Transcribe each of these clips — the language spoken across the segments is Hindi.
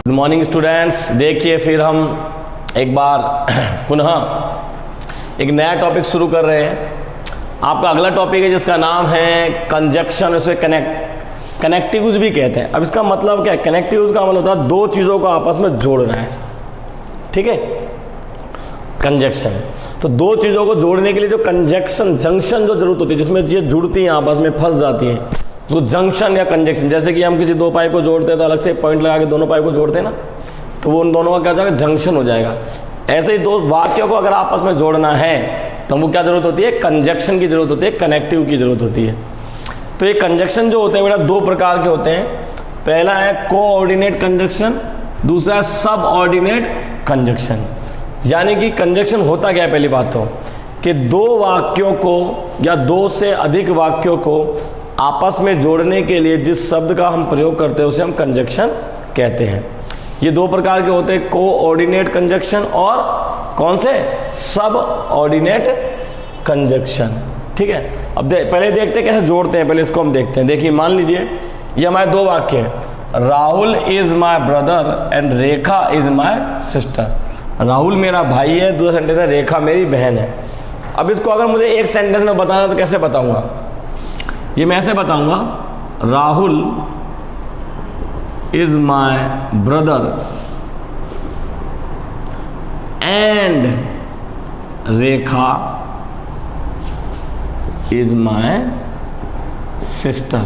Good morning students. देखिए फिर हम एक बार पुनः एक नया टॉपिक शुरू कर रहे हैं। आपका अगला टॉपिक है जिसका नाम है कंजक्शन, उसे कनेक्टिव्स भी कहते हैं। अब इसका मतलब क्या है? कनेक्टिव्स का मतलब होता है दो चीज़ों को आपस में जोड़ना है, ठीक है। कंजक्शन तो दो चीज़ों को जोड़ने के लिए जो कंजक्शन जंक्शन जो जरूरत होती है, जिसमें ये जुड़ती हैं आपस में फंस जाती हैं, तो जंक्शन या कंजक्शन। जैसे कि हम किसी दो पाइप को जोड़ते हैं तो अलग से पॉइंट लगा के दोनों पाइप को जोड़ते हैं ना, तो वो उन दोनों का क्या हो जाएगा? जंक्शन हो जाएगा। ऐसे ही दो वाक्यों को अगर आपस में जोड़ना है तो हमको क्या जरूरत होती है? कंजक्शन की जरूरत होती है, कनेक्टिव की जरूरत होती है। तो ये कंजक्शन जो होते हैं बेटा दो प्रकार के होते हैं। पहला है कोऑर्डिनेट कंजक्शन, दूसरा है सब ऑर्डिनेट कंजक्शन। यानी कि कंजक्शन होता क्या है? पहली बात तो कि दो वाक्यों को या दो से अधिक वाक्यों को आपस में जोड़ने के लिए जिस शब्द का हम प्रयोग करते हैं उसे हम कंजक्शन कहते हैं। ये दो प्रकार के होते हैं, कोऑर्डिनेट कंजक्शन और कौन से? सब ऑर्डिनेट कंजक्शन, ठीक है। अब पहले देखते हैं कैसे जोड़ते हैं, पहले इसको हम देखते हैं। देखिए मान लीजिए ये हमारे दो वाक्य हैं, Rahul is my brother and Rekha is my sister. Rahul मेरा भाई है, दूसरा सेंटेंस है रेखा मेरी बहन है। अब इसको अगर मुझे एक सेंटेंस में बताना तो कैसे बताऊंगा? ये मैं ऐसे बताऊंगा, Rahul is my brother and Rekha is my sister.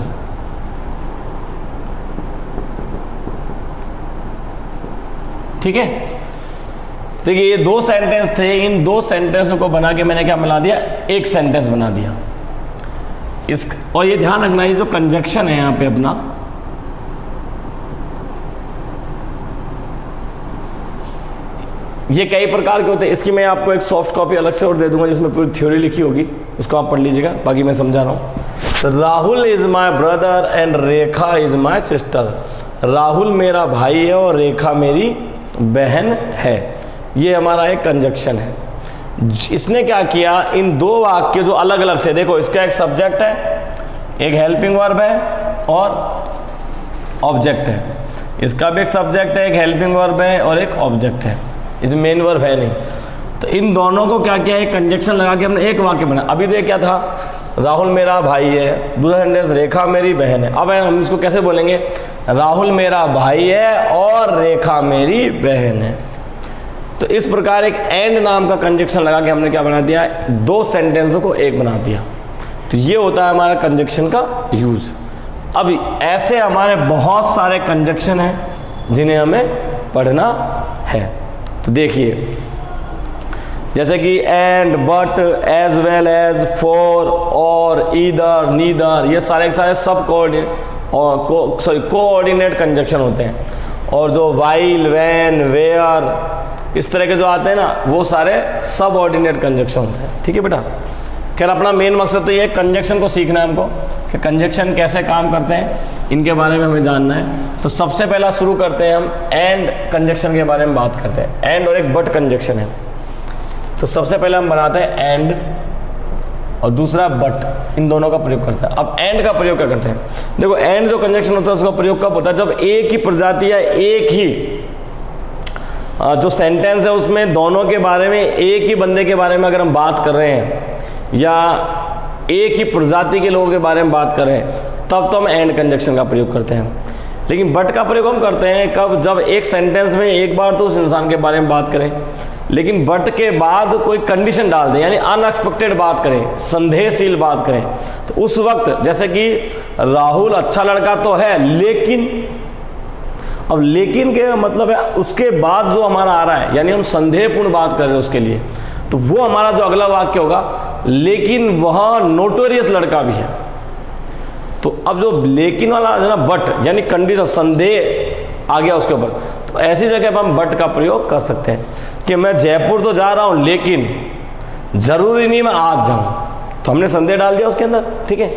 ठीक है। देखिए ये दो सेंटेंस थे, इन दो सेंटेंसों को बना के मैंने क्या बना दिया? एक सेंटेंस बना दिया। और ये ध्यान रखना, ये जो कंजक्शन है यहां पे अपना, ये कई प्रकार के होते हैं। इसकी मैं आपको एक सॉफ्ट कॉपी अलग से और दे दूंगा जिसमें पूरी थ्योरी लिखी होगी, उसको आप पढ़ लीजिएगा, बाकी मैं समझा रहा हूं। तो Rahul is my brother and Rekha is my sister. Rahul मेरा भाई है और रेखा मेरी बहन है। ये हमारा एक कंजक्शन है। इसने क्या किया? इन दो वाक्य जो अलग अलग थे, देखो इसका एक सब्जेक्ट है, एक हेल्पिंग वर्ब है और ऑब्जेक्ट है। इसका भी एक सब्जेक्ट है, एक हेल्पिंग वर्ब है और एक ऑब्जेक्ट है, इसमें मेन वर्ब है नहीं। तो इन दोनों को क्या किया? एक कंजक्शन लगा के हमने एक वाक्य बनाया। अभी तो क्या था? राहुल मेरा भाई है, दूसरा सेंटेंस रेखा मेरी बहन है। अब हम इसको कैसे बोलेंगे? राहुल मेरा भाई है और रेखा मेरी बहन है। तो इस प्रकार एक एंड नाम का कंजक्शन लगा के हमने क्या बना दिया? दो सेंटेंसों को एक बना दिया। तो ये होता है हमारा कंजक्शन का यूज। अब ऐसे हमारे बहुत सारे कंजक्शन हैं जिन्हें हमें पढ़ना है। तो देखिए जैसे कि and, but, as well as, for, और, ईदर, नीदर, ये सारे के सारे सब कोऑर्डिनेट कंजक्शन होते हैं। और जो वाइल, व्हेन, वेयर, इस तरह के जो आते हैं ना, वो सारे सब ऑर्डिनेट कंजक्शन होते हैं। ठीक है बेटा। खैर अपना मेन मकसद तो ये कंजक्शन को सीखना है हमको, कि कंजक्शन कैसे काम करते हैं, इनके बारे में हमें जानना है। तो सबसे पहला शुरू करते हैं हम एंड कंजक्शन के बारे में बात करते हैं। एंड और एक बट कंजक्शन है। तो सबसे पहले हम बनाते हैं एंड और दूसरा बट, इन दोनों का प्रयोग करते हैं। अब एंड का प्रयोग क्या करते हैं? देखो एंड जो कंजक्शन होता है उसका प्रयोग कब होता है? जब एक ही प्रजाति या एक ही जो सेंटेंस है उसमें दोनों के बारे में, एक ही बंदे के बारे में अगर हम बात कर रहे हैं या एक ही प्रजाति के लोगों के बारे में बात कर रहे हैं, तब तो हम एंड कंजक्शन का प्रयोग करते हैं। लेकिन बट का प्रयोग हम करते हैं कब? जब एक सेंटेंस में एक बार तो उस इंसान के बारे में बात करें, लेकिन बट के बाद कोई कंडीशन डाल दें, यानी अनएक्सपेक्टेड बात करें, संदेहशील बात करें। तो उस वक्त जैसे कि राहुल अच्छा लड़का तो है लेकिन, अब लेकिन के मतलब है उसके बाद जो हमारा आ रहा है, यानी हम संदेहपूर्ण बात कर रहे हैं उसके लिए, तो वो हमारा जो अगला वाक्य होगा, लेकिन वह नोटोरियस लड़का भी है। तो अब जो लेकिन वाला है ना बट, यानी कंडीशन, संदेह आ गया उसके ऊपर, तो ऐसी जगह पर हम बट का प्रयोग कर सकते हैं कि मैं जयपुर तो जा रहा हूं लेकिन जरूरी नहीं मैं आज जाऊं। तो हमने संदेह डाल दिया उसके अंदर। ठीक है।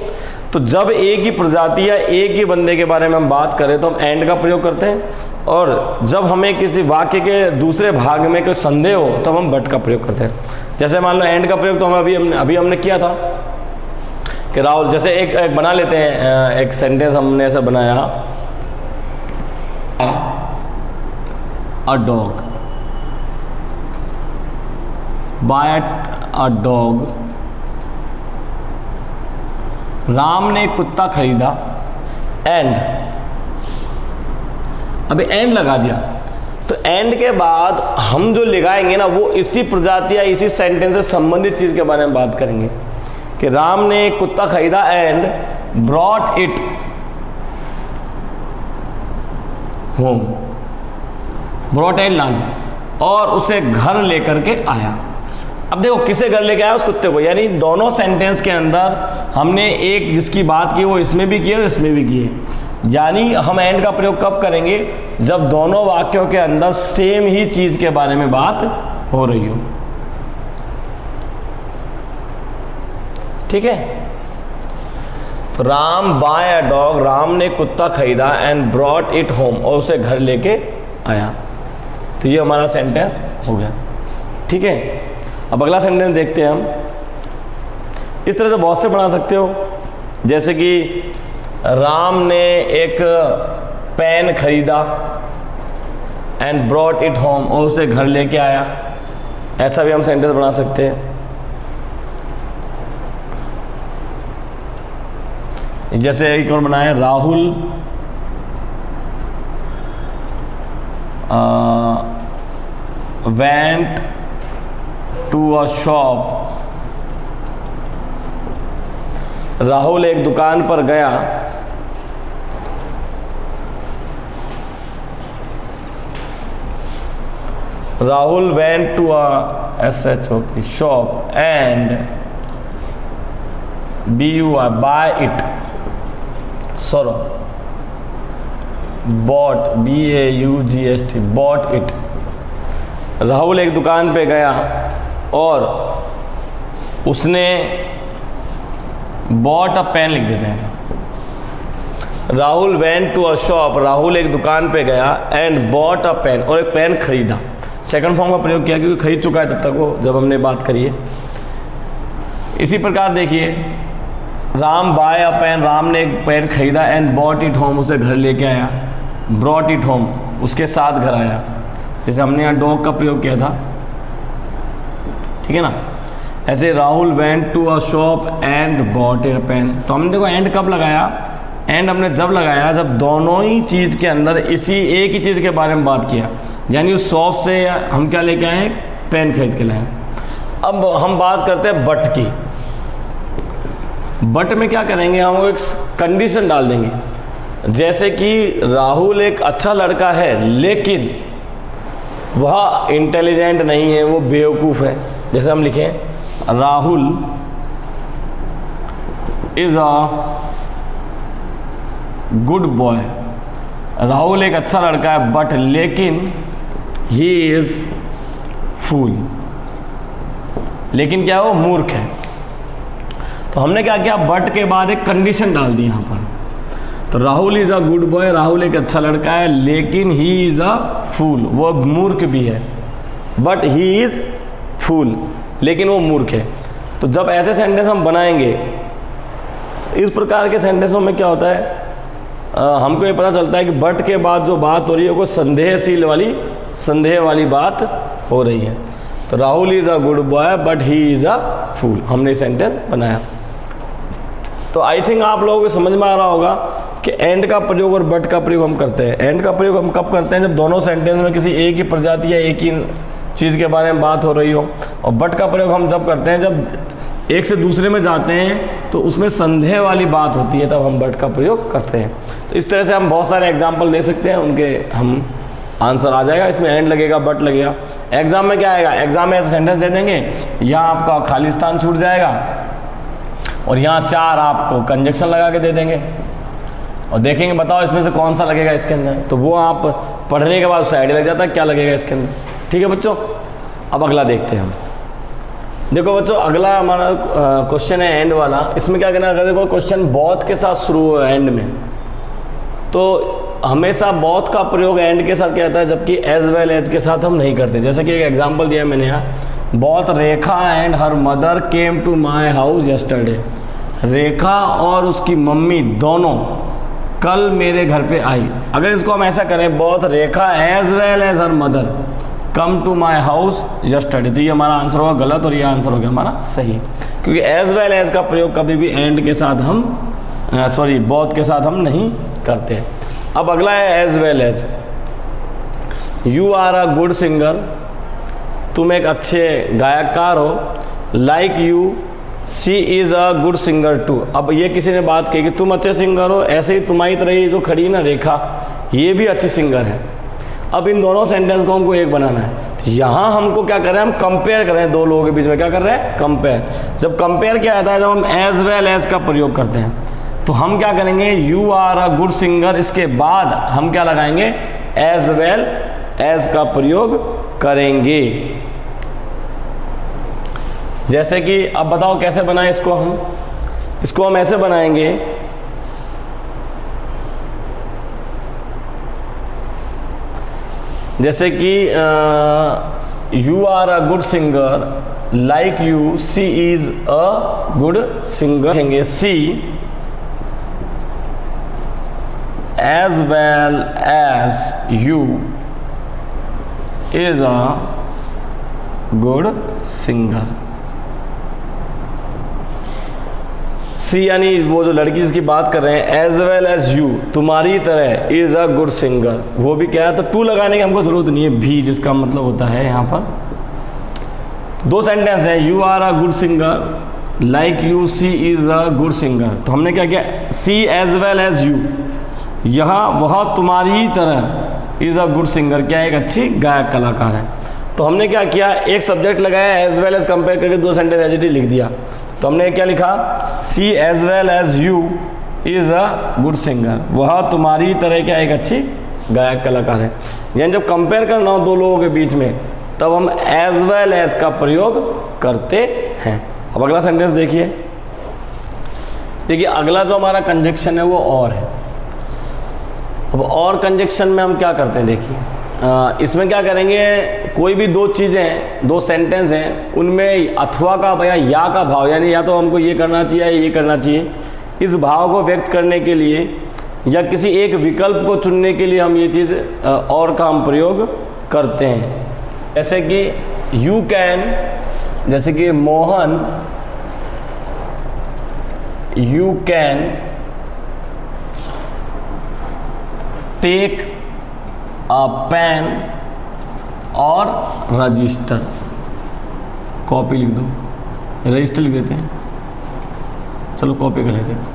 तो जब एक ही प्रजाति या एक ही बंदे के बारे में हम बात करें तो हम एंड का प्रयोग करते हैं, और जब हमें किसी वाक्य के दूसरे भाग में कोई संदेह हो तब हम बट का प्रयोग करते हैं। जैसे मान लो एंड का प्रयोग तो हम अभी हमने किया था कि राहुल, जैसे एक बना लेते हैं, एक सेंटेंस हमने ऐसा बनाया, a dog, bought a dog, Ram ने एक कुत्ता खरीदा, एंड, अभी एंड लगा दिया, तो एंड के बाद हम जो लगाएंगे ना वो इसी प्रजाति या इसी सेंटेंस से संबंधित चीज के बारे में बात करेंगे कि राम ने एक कुत्ता खरीदा and brought it home, brought and लाना, और उसे घर लेकर के आया। अब देखो किसे घर लेके आया, उस कुत्ते को, यानी दोनों सेंटेंस के अंदर हमने एक जिसकी बात की वो इसमें भी की है और इसमें भी की है। यानी हम एंड का प्रयोग कब करेंगे, जब दोनों वाक्यों के अंदर सेम ही चीज के बारे में बात हो रही हो। ठीक है, तो Ram buy a dog, Ram ने कुत्ता खरीदा एंड ब्रॉट इट होम, और उसे घर लेके आया। तो ये हमारा सेंटेंस हो गया। ठीक है, अब अगला सेंटेंस देखते हैं हम। इस तरह से बहुत से बना सकते हो, जैसे कि राम ने एक पेन खरीदा एंड ब्रॉट इट होम, और उसे घर लेके आया। ऐसा भी हम सेंटेंस बना सकते हैं। जैसे एक और बनाया, Rahul went to a shop, Rahul एक दुकान पर गया Rahul went to a shop and buy it, sorry, bought, BAUGST, bought it। Rahul एक दुकान पे गया और उसने bought a पेन लिख देते हैं। Rahul went to a shop, Rahul एक दुकान पे गया एंड bought a पेन, और एक पेन खरीदा। सेकंड फॉर्म का प्रयोग किया क्योंकि खरीद चुका है तब तक वो, जब हमने बात करी है। इसी प्रकार देखिए, राम बाय अ पेन, राम ने एक पेन खरीदा एंड बॉट इट होम, उसे घर लेके आया। ब्रॉट इट होम, उसके साथ घर आया। जैसे हमने यहाँ डॉग का प्रयोग किया था, ठीक है ना। ऐसे Rahul went to a shop and bought a pen, तो हमने देखो एंड कब लगाया, एंड हमने जब लगाया जब दोनों ही चीज़ के अंदर इसी एक ही चीज़ के बारे में बात किया। यानी उस शॉप से हम क्या लेके आए, पेन खरीद के लाए। अब हम बात करते हैं बट की। बट में क्या करेंगे, हम एक कंडीशन डाल देंगे। जैसे कि राहुल एक अच्छा लड़का है लेकिन वह इंटेलिजेंट नहीं है, वो बेवकूफ़ है। जैसे हम लिखें Rahul is a good boy, Rahul एक अच्छा लड़का है बट लेकिन ही इज़ फूल, लेकिन क्या है वो मूर्ख है। तो हमने क्या किया, बट के बाद एक कंडीशन डाल दी यहाँ पर। तो Rahul is a good boy, Rahul एक अच्छा लड़का है लेकिन ही इज़ अ फूल, वो मूर्ख भी है। बट ही इज़ फूल, लेकिन वो मूर्ख है। तो जब ऐसे सेंटेंस हम बनाएंगे, इस प्रकार के सेंटेंसों में क्या होता है, हमको ये पता चलता है कि बट के बाद जो बात हो रही है वो संदेह वाली बात हो रही है। तो Rahul is a good boy but he is a fool, हमने सेंटेंस बनाया। तो आई थिंक आप लोगों को समझ में आ रहा होगा कि एंड का प्रयोग और बट का प्रयोग हम करते हैं। एंड का प्रयोग हम कब करते हैं, जब दोनों सेंटेंस में किसी एक ही प्रजाति या एक ही चीज़ के बारे में बात हो रही हो। और बट का प्रयोग हम जब करते हैं जब एक से दूसरे में जाते हैं तो उसमें संदेह वाली बात होती है, तब हम बट का प्रयोग करते हैं। तो इस तरह से हम बहुत सारे एग्जाम्पल ले सकते हैं, उनके हम आंसर आ जाएगा। इसमें एंड लगेगा, बट लगेगा। एग्जाम में क्या आएगा, एग्जाम में ऐसा सेंटेंस दे देंगे, यहाँ आपका खाली स्थान छूट जाएगा और यहाँ 4 आपको कंजक्शन लगा के दे देंगे और देखेंगे बताओ इसमें से कौन सा लगेगा इसके अंदर। तो वो आप पढ़ने के बाद उससे आइडिया लग जाता है क्या लगेगा इसके अंदर। ठीक है बच्चों, अब अगला देखते हैं हम। देखो बच्चों, अगला हमारा क्वेश्चन है एंड वाला। इसमें क्या करना है, अगर देखो क्वेश्चन बहुत के साथ शुरू हो एंड में, तो हमेशा बहुत का प्रयोग एंड के साथ किया जाता है, जबकि एज वेल एज के साथ हम नहीं करते। जैसे कि एक एग्जांपल दिया मैंने यहाँ, बहुत Rekha and her mother came to my house yesterday. Rekha और उसकी मम्मी दोनों कल मेरे घर पे आई। अगर इसको हम ऐसा करें, both Rekha as well as her mother come to my house yesterday, तो ये हमारा आंसर होगा गलत और ये आंसर हो गया हमारा सही, क्योंकि एज वेल एज का प्रयोग कभी भी एंड के साथ हम बोथ के साथ हम नहीं करते। अब अगला है as well as. You are a good singer, तुम एक अच्छे गायककार हो। Like you she is a good singer too. अब ये किसी ने बात कही कि तुम अच्छे सिंगर हो, ऐसे ही तुम्हारी तरह ये जो खड़ी ना रेखा, ये भी अच्छी सिंगर है। अब इन दोनों सेंटेंस को हमको एक बनाना है, तो यहाँ हमको क्या कर रहे हैं, हम कंपेयर कर रहे हैं दो लोगों के बीच में। क्या कर रहे हैं, कंपेयर। जब कंपेयर क्या आता है, जब हम एज वेल एज का प्रयोग करते हैं, तो हम क्या करेंगे, you are a good singer, इसके बाद हम क्या लगाएंगे, एज वेल एज का प्रयोग करेंगे। जैसे कि अब बताओ कैसे बनाएं इसको हम ऐसे बनाएंगे, जैसे कि you are a good singer, like you she is a good singer, कहेंगे she as well as you is a good singer. She यानी वो जो लड़की जिसकी बात कर रहे हैं, एज वेल एज यू तुम्हारी तरह इज अ गुड सिंगर, वो भी क्या है, तो टू लगाने की हमको जरूरत नहीं है, भी जिसका मतलब होता है यहाँ पर। दो सेंटेंस है, you are a good singer, like you she is a good singer. तो हमने क्या किया, she as well as you, यहाँ वह तुम्हारी तरह इज अ गुड सिंगर, क्या एक अच्छी गायक कलाकार है। तो हमने क्या किया, एक सब्जेक्ट लगाया, एज वेल एज कंपेयर करके दो सेंटेंस एज इट इज लिख दिया। तो हमने क्या लिखा, she as well as you is a good singer, वह तुम्हारी तरह क्या एक अच्छी गायक कलाकार है। यानी जब कंपेयर करना हो दो लोगों के बीच में, तब हम एज वेल एज का प्रयोग करते हैं। अब अगला सेंटेंस देखिए, अगला जो हमारा कंजक्शन है वो और है। अब और कंजक्शन में हम क्या करते हैं, देखिए इसमें क्या करेंगे, कोई भी दो चीज़ें हैं, दो सेंटेंस हैं, उनमें अथवा का या का भाव, यानी या तो हमको ये करना चाहिए या ये करना चाहिए, इस भाव को व्यक्त करने के लिए या किसी एक विकल्प को चुनने के लिए हम ये चीज़ और का हम प्रयोग करते हैं। जैसे कि यू कैन, जैसे कि Mohan, you can take a pen और रजिस्टर, कॉपी लिख दो, रजिस्टर लिख देते हैं, चलो कॉपी कर लेते हैं।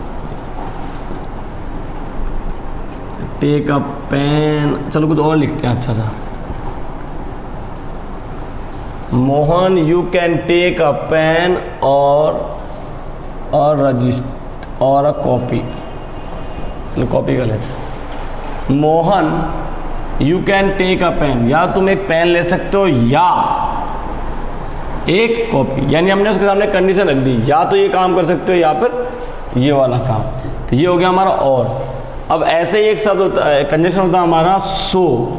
टेक अ पेन, चलो कुछ और लिखते हैं अच्छा सा, Mohan you can take a pen और रजिस्टर और अ कॉपी, चलो कॉपी कर लेते हैं। Mohan you can take a pen, या तुम एक पेन ले सकते हो या एक कॉपी, यानी हमने उसके सामने कंडीशन रख दी, या तो ये काम कर सकते हो या फिर ये वाला काम। तो ये हो गया हमारा और। अब ऐसे ही एक शब्द होता है, कंजक्शन होता है हमारा सो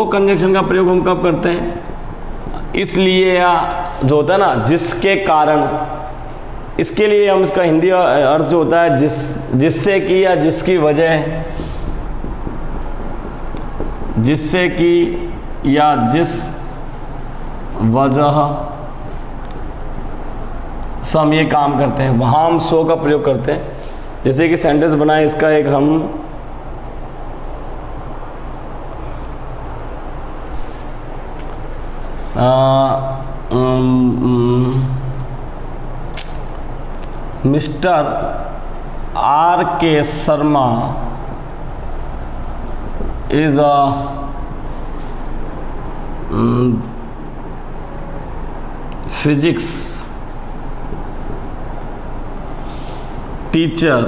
कंजक्शन का प्रयोग हम कब करते हैं, इसलिए या जो होता है ना जिसके कारण, इसके लिए हम इसका हिंदी अर्थ जो होता है जिससे कि या जिसकी वजह, जिससे कि या जिस वजह से हम ये काम करते हैं, वहाँ हम सो का प्रयोग करते हैं। जैसे कि सेंटेंस बनाए, इसका एक हम mister R K Sharma is a physics teacher,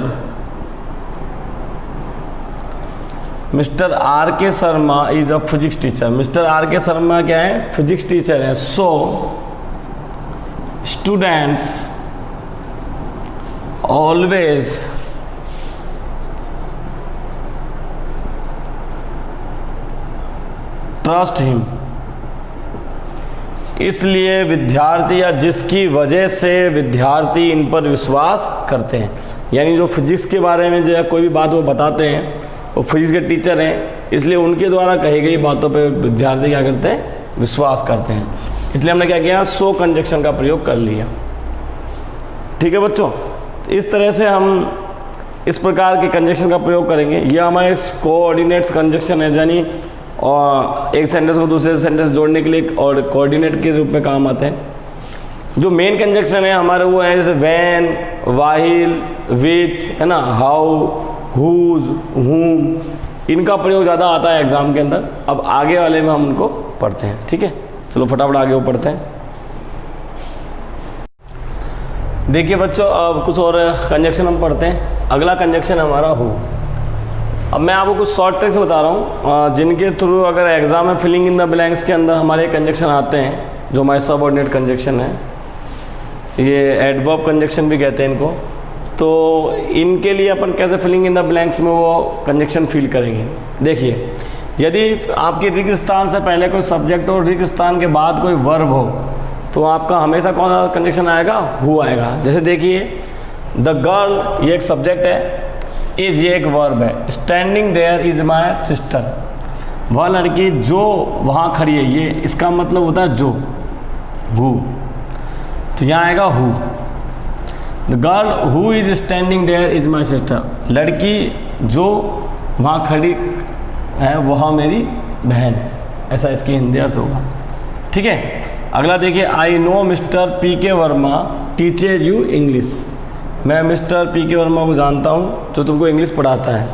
mister R K Sharma is a physics teacher, mister R K Sharma क्या है, फिजिक्स टीचर है। So students always trust him, इसलिए विद्यार्थी या जिसकी वजह से विद्यार्थी इन पर विश्वास करते हैं। यानी जो फिजिक्स के बारे में जो कोई भी बात वो बताते हैं, वो फिजिक्स के टीचर हैं, इसलिए उनके द्वारा कही गई बातों पे विद्यार्थी क्या करते हैं, विश्वास करते हैं। इसलिए हमने क्या किया, सो कंजक्शन का प्रयोग कर लिया। ठीक है बच्चों, इस तरह से हम इस प्रकार के कंजक्शन का प्रयोग करेंगे। यह हमारे कोऑर्डिनेट्स कंजक्शन है, यानी और एक सेंटेंस को दूसरे सेंटेंस जोड़ने के लिए और कोऑर्डिनेट के रूप में काम आते हैं। जो मेन कंजक्शन है हमारे वो है जैसे वैन, वाहिल, विच, है ना, हाउ, हुज, हुम, इनका प्रयोग ज़्यादा आता है एग्जाम के अंदर। अब आगे वाले में हम उनको पढ़ते हैं। ठीक है, चलो फटाफट आगे वो पढ़ते हैं। देखिए बच्चों, अब कुछ और कंजक्शन हम पढ़ते हैं। अगला कंजक्शन हमारा हु। अब मैं आपको कुछ शॉर्ट ट्रिक्स बता रहा हूँ जिनके थ्रू अगर एग्जाम में फिलिंग इन द ब्लैंक्स के अंदर हमारे कंजक्शन आते हैं, जो हमारे सबऑर्डिनेट कंजक्शन है, ये एडवर्ब कंजक्शन भी कहते हैं इनको। तो इनके लिए अपन कैसे फिलिंग इन द ब्लैंक्स में वो कंजक्शन फील करेंगे। देखिए, यदि आपके रिक्त स्थान से पहले कोई सब्जेक्ट हो, रिक्त स्थान के बाद कोई वर्ब हो, तो आपका हमेशा कौन सा कंजक्शन आएगा, हु आएगा। जैसे देखिए, द गर्ल ये एक सब्जेक्ट है, इज ये एक वर्ब है, standing there is my sister, वह लड़की जो वहाँ खड़ी है, ये इसका मतलब होता है जो, हु, तो यहाँ आएगा who. The girl who is standing there is my sister, लड़की जो वहाँ खड़ी है वह मेरी बहन है, ऐसा इसकी हिंदी अर्थ होगा। ठीक है, अगला देखिए, आई नो मिस्टर पी के वर्मा टीचेज यू इंग्लिश, मैं मिस्टर पी के वर्मा को जानता हूँ जो तुमको इंग्लिश पढ़ाता है,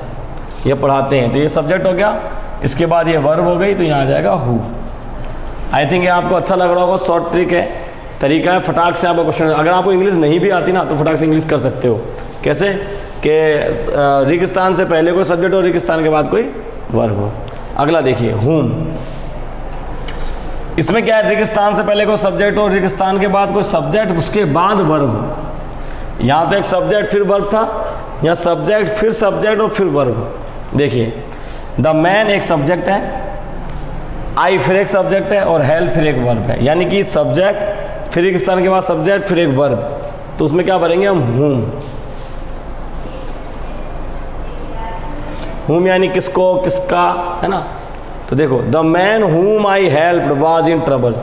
ये पढ़ाते हैं। तो ये सब्जेक्ट हो गया, इसके बाद ये वर्ब हो गई, तो यहाँ आ जाएगा हु। आई थिंक ये आपको अच्छा लग रहा होगा, शॉर्ट ट्रिक है, तरीका है, फटाक से आपका क्वेश्चन। अगर आपको इंग्लिश नहीं भी आती ना तो फटाक से इंग्लिश कर सकते हो। कैसे कि रिक्त स्थान से पहले कोई सब्जेक्ट हो, रिक्त स्थान के बाद कोई वर्ब हो। अगला देखिए, हुम। इसमें क्या है, रिक्त स्थान से पहले कोई सब्जेक्ट हो, रिक्त स्थान के बाद कोई सब्जेक्ट, उसके बाद वर्ब हो। यहाँ तो एक सब्जेक्ट फिर वर्ब था, यहाँ सब्जेक्ट फिर सब्जेक्ट और फिर वर्ब। देखिए, द मैन एक सब्जेक्ट है, आई फिर एक सब्जेक्ट है और हेल्प फिर एक वर्ब है। यानी कि सब्जेक्ट फिर एक स्थान के बाद सब्जेक्ट फिर एक वर्ब, तो उसमें क्या भरेंगे हम, हुम। हुम यानी किसको, किसका, है ना। तो देखो, द मैन हुम आई हेल्प्ड वाज इन ट्रबल,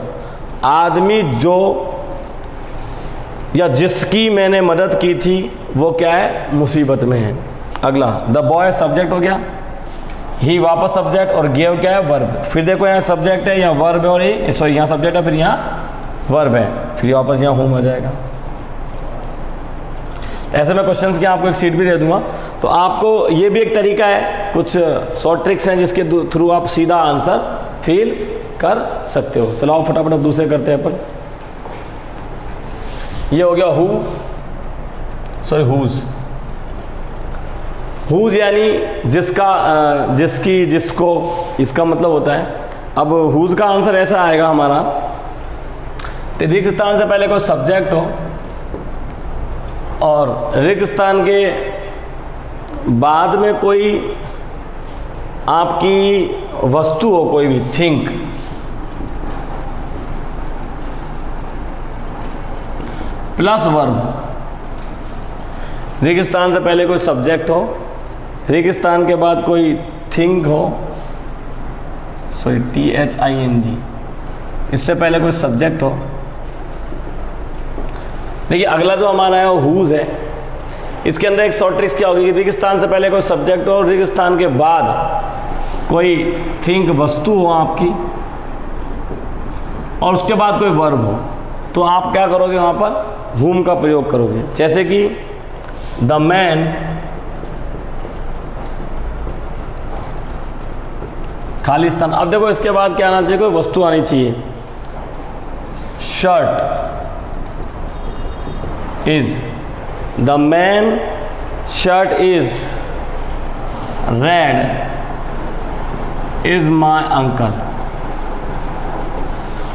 आदमी जो या जिसकी मैंने मदद की थी वो क्या है, मुसीबत में है। अगला, द बॉय सब्जेक्ट हो गया, ही वापस सब्जेक्ट और गेव क्या है, वर्ब। फिर देखो यहाँ सब्जेक्ट है, यहाँ वर्ब है, और ये सॉरी यहाँ सब्जेक्ट है, फिर यहाँ वर्ब है, फिर वापस यहाँ होम आ जाएगा। ऐसे में क्वेश्चंस के आपको एक शीट भी दे दूंगा, तो आपको ये भी एक तरीका है, कुछ शॉर्ट ट्रिक्स हैं जिसके थ्रू आप सीधा आंसर फील कर सकते हो। चलो आप फटाफट अब दूसरे करते हैं अपन। ये हो गया हु, सॉरी हुज। हुज यानी जिसका, जिसकी, जिसको, इसका मतलब होता है। अब हुज का आंसर ऐसा आएगा हमारा, रिक्त स्थान से पहले कोई सब्जेक्ट हो और रिक्त स्थान के बाद में कोई आपकी वस्तु हो, कोई भी थिंक, प्लस वर्ब। रिक्त स्थान से पहले कोई सब्जेक्ट हो, रिक्त स्थान के बाद कोई थिंग हो, सॉरी THING, इससे पहले कोई सब्जेक्ट हो। देखिए, अगला जो हमारा है वो हुज है। इसके अंदर एक शॉर्ट ट्रिक्स क्या होगी कि रिक्त स्थान से पहले कोई सब्जेक्ट हो और रिक्त स्थान के बाद कोई थिंक, वस्तु हो आपकी, और उसके बाद कोई वर्ब हो, तो आप क्या करोगे, वहाँ पर हुम का प्रयोग करोगे। जैसे कि द मैन खाली स्थान। अब देखो, इसके बाद क्या आना चाहिए, कोई वस्तु आनी चाहिए। Shirt is, the man shirt is red is my uncle.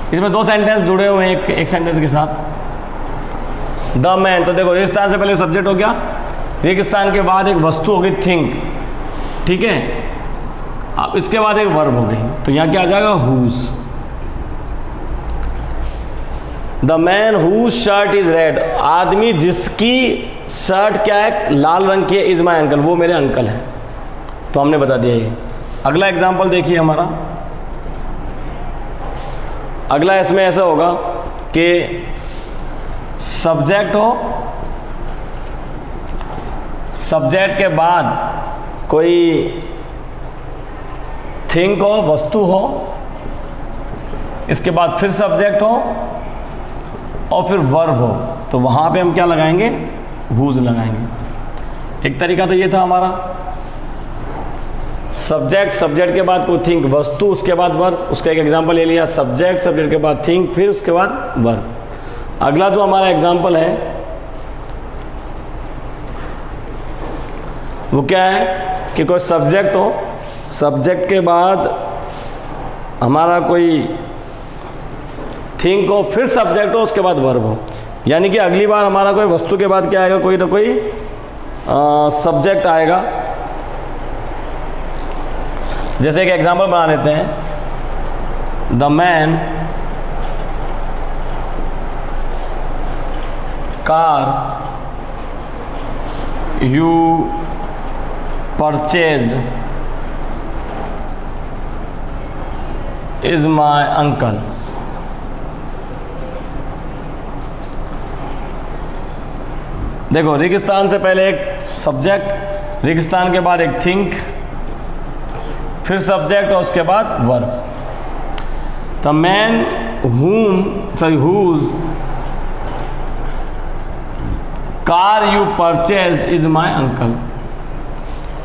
इसमें दो सेंटेंस जुड़े हुए हैं एक सेंटेंस के साथ। द मैन, तो देखो रिक्त स्थान से पहले सब्जेक्ट हो गया, रिक्त स्थान के बाद एक वस्तु हो गई थिंक, ठीक है। अब इसके बाद एक वर्ब हो गई, तो यहाँ क्या आ जाएगा, whose. The man whose shirt is red, आदमी जिसकी शर्ट क्या है, लाल रंग की है, इज़ माई अंकल, वो मेरे अंकल हैं। तो हमने बता दिया ये। अगला एग्जाम्पल देखिए हमारा, अगला इसमें ऐसा होगा कि सब्जेक्ट हो, सब्जेक्ट के बाद कोई थिंग हो, वस्तु हो, इसके बाद फिर सब्जेक्ट हो और फिर वर्ब हो, तो वहाँ पे हम क्या लगाएंगे, हुज लगाएंगे। एक तरीका तो ये था हमारा, सब्जेक्ट, सब्जेक्ट के बाद कोई थिंग, वस्तु, उसके बाद वर्ब। उसका एक एग्जांपल ले लिया, सब्जेक्ट, सब्जेक्ट के बाद थिंग, फिर उसके बाद वर्ब। अगला जो हमारा एग्जांपल है वो क्या है कि कोई सब्जेक्ट हो, सब्जेक्ट के बाद हमारा कोई थिंग हो, फिर सब्जेक्ट हो, उसके बाद वर्ब हो। यानी कि अगली बार हमारा कोई वस्तु के बाद क्या आएगा, कोई ना कोई सब्जेक्ट आएगा। जैसे एक एग्जांपल बना लेते हैं, the man car you purchased is my uncle. देखो, रेगिस्तान से पहले एक सब्जेक्ट, रेगिस्तान के बाद एक थिंक, फिर सब्जेक्ट और उसके बाद verb. The man whose car you purchased is my uncle.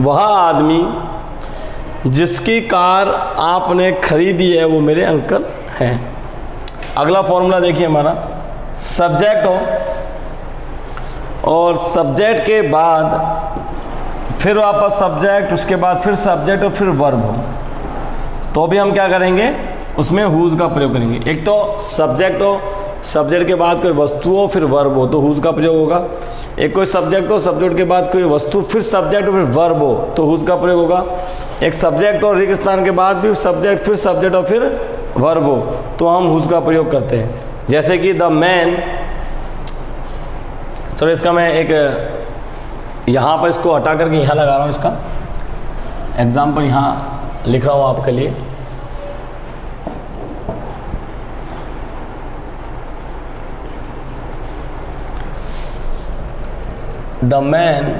वह आदमी जिसकी कार आपने खरीदी है वो मेरे अंकल हैं। अगला फॉर्मूला देखिए हमारा, सब्जेक्ट हो और सब्जेक्ट के बाद फिर वापस सब्जेक्ट, उसके बाद फिर सब्जेक्ट और फिर वर्ब हो, तो भी हम क्या करेंगे, उसमें हुज का प्रयोग करेंगे। एक तो सब्जेक्ट हो, सब्जेक्ट के बाद कोई वस्तु हो, फिर वर्ब हो, तो हुज का प्रयोग होगा। एक कोई सब्जेक्ट हो, सब्जेक्ट के बाद कोई वस्तु, फिर सब्जेक्ट और फिर वर्ब हो, तो हुज का प्रयोग होगा। एक सब्जेक्ट और रेगिस्तान के बाद भी सब्जेक्ट, फिर सब्जेक्ट और फिर वर्ब हो, तो हम हुज का प्रयोग करते हैं। जैसे कि द मैन, चलो इसका मैं एक यहाँ पर इसको हटा करके यहाँ लगा रहा हूँ, इसका एग्जाम्पल यहाँ लिख रहा हूँ आपके लिए। The man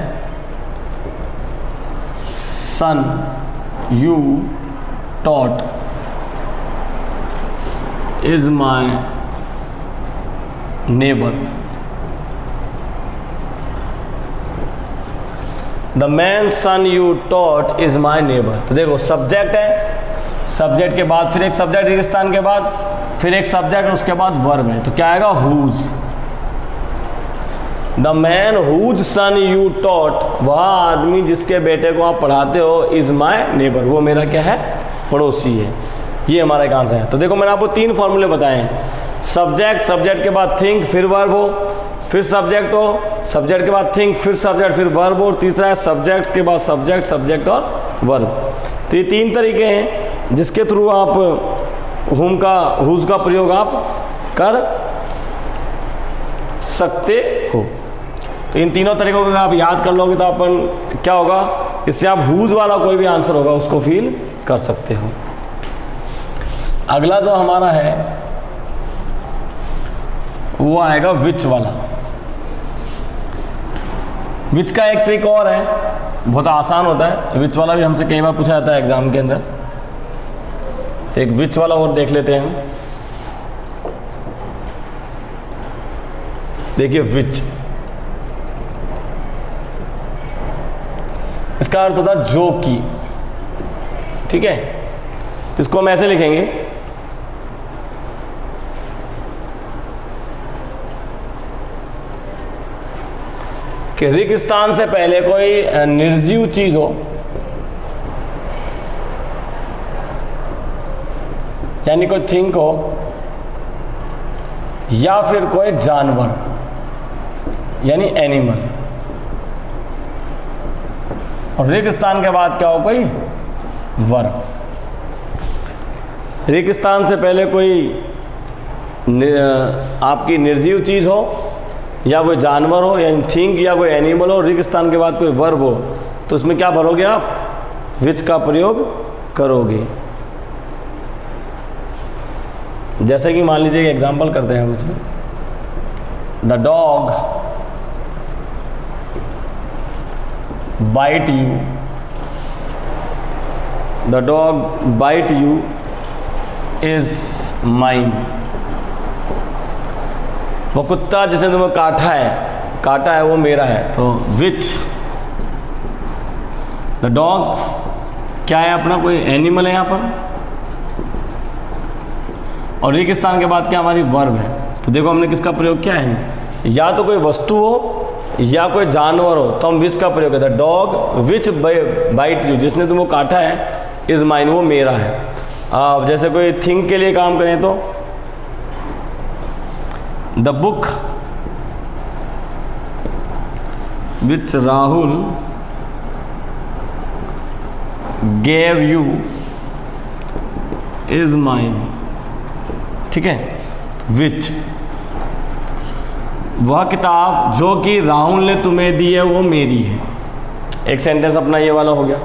son you taught is my neighbour. The man son you taught is my neighbour. तो देखो, सब्जेक्ट है, सब्जेक्ट के बाद फिर एक सब्जेक्ट, रेगिस्तान के बाद फिर एक सब्जेक्ट, उसके बाद वर्ब है, तो क्या आएगा, whose. The man whose son you taught, वह आदमी जिसके बेटे को आप पढ़ाते हो, इज माई नेबर, वो मेरा क्या है, पड़ोसी है। ये हमारा एक आंसर है। तो देखो, मैंने आपको 3 फॉर्मूले बताए हैं, सब्जेक्ट, सब्जेक्ट के बाद थिंक, फिर वर्ब हो, फिर सब्जेक्ट हो, सब्जेक्ट के बाद थिंक, फिर सब्जेक्ट, फिर वर्ब हो, और तीसरा है सब्जेक्ट के बाद सब्जेक्ट, सब्जेक्ट और वर्ब। तो ये 3 तरीके हैं जिसके थ्रू आप हुज का प्रयोग आप कर सकते हो। तो इन तीनों तरीकों को आप याद कर लोगे तो अपन क्या होगा, इससे आप हुज वाला कोई भी आंसर होगा उसको फील कर सकते हो। अगला जो हमारा है वो आएगा विच वाला। विच का एक ट्रिक और है, बहुत आसान होता है। विच वाला भी हमसे कई बार पूछा जाता है एग्जाम के अंदर, तो एक विच वाला और देख लेते हैं हम। देखिए, विच, इसका अर्थ होता है जो कि, ठीक है। तो इसको हम ऐसे लिखेंगे कि रेगिस्तान से पहले कोई निर्जीव चीज हो, यानी कोई थिंक हो, या फिर कोई जानवर यानी एनिमल, और रेगिस्तान के बाद क्या हो, कोई वर्ब। रेगिस्तान से पहले कोई आपकी निर्जीव चीज हो, या कोई जानवर हो यानी थिंक या कोई एनिमल हो, रिक्त स्थान के बाद कोई वर्ब हो, तो उसमें क्या भरोगे आप? विच का प्रयोग करोगे। जैसे कि मान लीजिए एग्जांपल करते हैं हम इसमें, the dog bite you, the dog bite you is mine. वो कुत्ता जिसने तुम्हें काटा है वो मेरा है। तो विच, द डॉग क्या है अपना, कोई एनिमल है यहाँ पर, और रिक्त स्थान के बाद क्या हमारी वर्ब है। तो देखो हमने किसका प्रयोग किया है, या तो कोई वस्तु हो या कोई जानवर हो तो हम विच का प्रयोग करते हैं। डॉग विच बाइट यू, जिसने तुमको काटा है, इज माइन, वो मेरा है। अब जैसे कोई थिंक के लिए काम करें तो the book which Rahul gave you is mine. ठीक है, विच, वह किताब जो कि राहुल ने तुम्हें दी है वो मेरी है। एक सेंटेंस अपना ये वाला हो गया।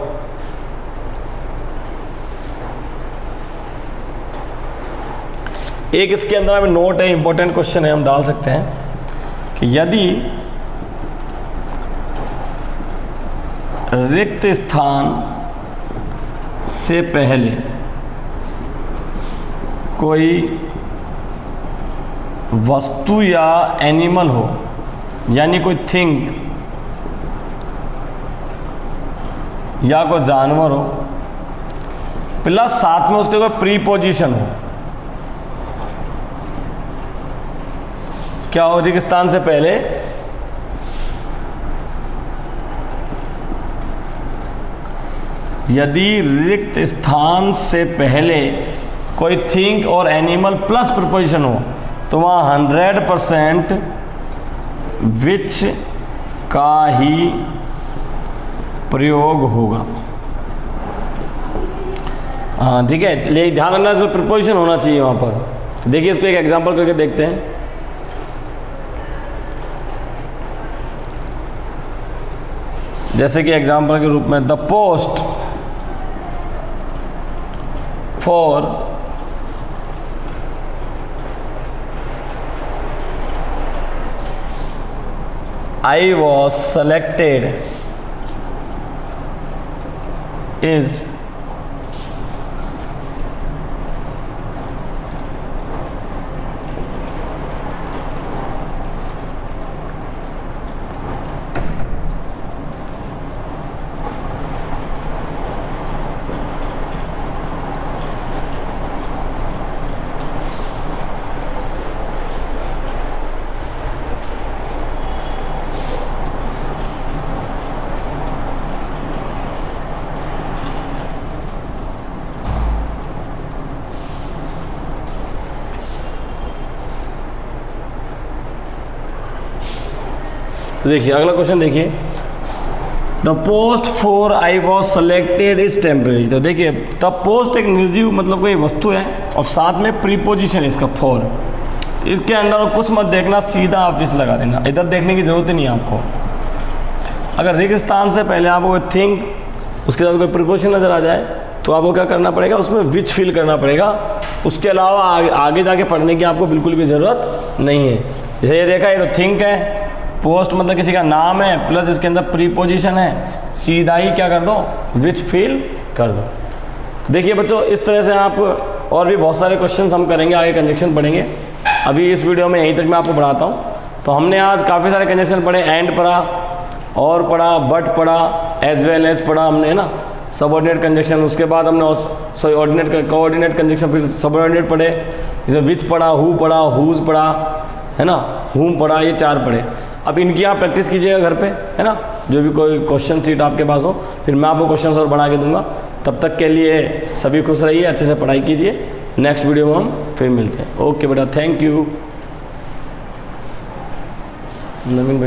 एक इसके अंदर हमें नोट है, इंपॉर्टेंट क्वेश्चन है, हम डाल सकते हैं कि यदि रिक्त स्थान से पहले कोई वस्तु या एनिमल हो, यानी कोई थिंग या कोई जानवर हो, प्लस साथ में उसके कोई प्रीपोजिशन हो, क्या हो? रिक्त स्थान से पहले यदि रिक्त स्थान से पहले कोई थिंग और एनिमल प्लस प्रीपोजिशन हो तो वहाँ 100% विच का ही प्रयोग होगा। हाँ ठीक है, लेकिन ध्यान रखना इसमें प्रीपोजिशन होना चाहिए वहाँ पर। तो देखिए इसको एक एग्जांपल करके देखते हैं। जैसे कि एग्जांपल के रूप में the post for I was selected is देखिए अगला क्वेश्चन देखिए, the post for I was selected is temporary. तो देखिए द पोस्ट एक निर्जीव मतलब कोई वस्तु है और साथ में प्रीपोजिशन इसका फॉर। तो इसके अंदर कुछ मत देखना, सीधा आप इस लगा देना, इधर देखने की जरूरत ही नहीं है आपको। अगर रिक्त स्थान से पहले आपको कोई थिंग उसके साथ कोई प्रीपोजिशन नजर आ जाए तो आपको क्या करना पड़ेगा, उसमें विच फिल करना पड़ेगा। उसके अलावा आगे जाके पढ़ने की आपको बिल्कुल भी ज़रूरत नहीं है। जैसे ये देखा, ये तो थिंक है, पोस्ट मतलब किसी का नाम है, प्लस इसके अंदर प्रीपोजिशन है, सीधा ही क्या कर दो, विच फिल कर दो। देखिए बच्चों इस तरह से आप और भी बहुत सारे क्वेश्चंस हम करेंगे, आगे कंजक्शन पढ़ेंगे। अभी इस वीडियो में यहीं तक मैं आपको पढ़ाता हूँ। तो हमने आज काफ़ी सारे कंजक्शन पढ़े, एंड पढ़ा, और पढ़ा, बट पढ़ा, एज वेल एज पढ़ा हमने, है ना, सबऑर्डिनेट कंजक्शन। उसके बाद हमने ऑर्डिनेट कोऑर्डिनेट कंजक्शन, फिर सबऑर्डिनेट पढ़े, जिसमें विच पढ़ा, हु पढ़ा, हुज पढ़ा, है ना, हुम पढ़ा, ये 4 पढ़े। अब इनकी आप प्रैक्टिस कीजिएगा घर पे, है ना, जो भी कोई क्वेश्चन सीट आपके पास हो, फिर मैं आपको क्वेश्चन और बना के दूंगा। तब तक के लिए सभी खुश रहिए, अच्छे से पढ़ाई कीजिए। नेक्स्ट वीडियो में हम फिर मिलते हैं। ओके बेटा, थैंक यू। नवीन